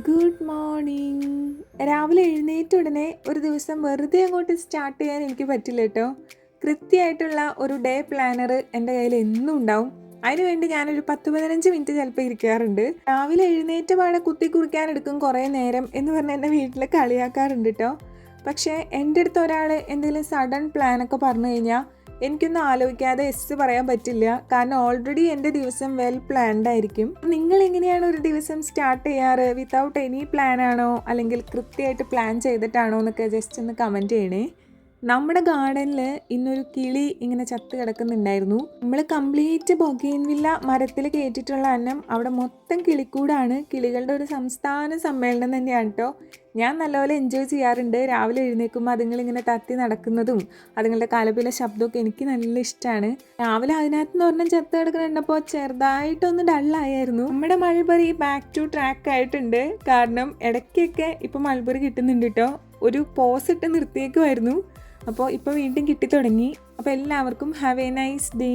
Good morning. രാവിലെ എഴുന്നേറ്റ ഉടനെ ഒരു ദിവസം വെറുതെ അങ്ങോട്ട് സ്റ്റാർട്ട് ചെയ്യാൻ എനിക്ക് പറ്റില്ല കേട്ടോ. കൃത്യമായിട്ടുള്ള ഒരു ഡേ പ്ലാനർ എൻ്റെ കയ്യിൽ എന്നും ഉണ്ടാവും. അതിനുവേണ്ടി ഞാനൊരു 10-15 മിനിറ്റ് ചിലപ്പോൾ ഇരിക്കാറുണ്ട്. രാവിലെ എഴുന്നേറ്റ പാടെ കുത്തി കുറിക്കാൻ എടുക്കും കുറേ നേരം എന്ന് പറഞ്ഞ് എൻ്റെ വീട്ടിൽ കളിയാക്കാറുണ്ട് കേട്ടോ. പക്ഷേ എൻ്റെ അടുത്ത് ഒരാൾ എന്തെങ്കിലും സഡൻ പ്ലാനൊക്കെ പറഞ്ഞു കഴിഞ്ഞാൽ എനിക്കൊന്നും ആലോചിക്കാതെ എസ് പറയാൻ പറ്റില്ല. കാരണം ഓൾറെഡി എൻ്റെ ദിവസം വെൽ പ്ലാൻഡ് ആയിരിക്കും. നിങ്ങൾ എങ്ങനെയാണ് ഒരു ദിവസം സ്റ്റാർട്ട് ചെയ്യാറ്? വിത്തൗട്ട് എനി പ്ലാൻ ആണോ, അല്ലെങ്കിൽ കൃത്യമായിട്ട് പ്ലാൻ ചെയ്തിട്ടാണോ എന്നൊക്കെ ജസ്റ്റ് ഒന്ന് കമൻറ്റ് ചെയ്യണേ. നമ്മുടെ ഗാർഡനിൽ ഇന്നൊരു കിളി ഇങ്ങനെ ചത്ത് കിടക്കുന്നുണ്ടായിരുന്നു. നമ്മൾ കംപ്ലീറ്റ് ബൊഗെയിൻവില്ല മരത്തിൽ കയറ്റിയിട്ടുള്ള അന്നം അവിടെ മൊത്തം കിളിക്കൂടാണ്. കിളികളുടെ ഒരു സംസ്ഥാന സമ്മേളനം തന്നെയാണ് കേട്ടോ. ഞാൻ നല്ലപോലെ എൻജോയ് ചെയ്യാറുണ്ട്. രാവിലെ എഴുന്നേൽക്കുമ്പോൾ അതുങ്ങളിങ്ങനെ തത്തി നടക്കുന്നതും അതുങ്ങളുടെ കലപില ശബ്ദമൊക്കെ എനിക്ക് നല്ല ഇഷ്ടമാണ്. രാവിലെ അതിനകത്ത് നിന്ന് പറഞ്ഞാൽ ചത്ത് കിടക്കുന്നുണ്ടപ്പോൾ ചെറുതായിട്ടൊന്ന് ഡള്ളായിരുന്നു. നമ്മുടെ മൾബറി ബാക്ക് ടു ട്രാക്ക് ആയിട്ടുണ്ട്. കാരണം ഇടയ്ക്കൊക്കെ ഇപ്പോൾ മൾബറി കിട്ടുന്നുണ്ട് കേട്ടോ. ഒരു പോസ് ഇട്ട് നിർത്തിയേക്കുമായിരുന്നു. അപ്പോൾ ഇപ്പോൾ വീണ്ടും കിട്ടി തുടങ്ങി. അപ്പോൾ എല്ലാവർക്കും ഹാവ് എ നൈസ് ഡേ.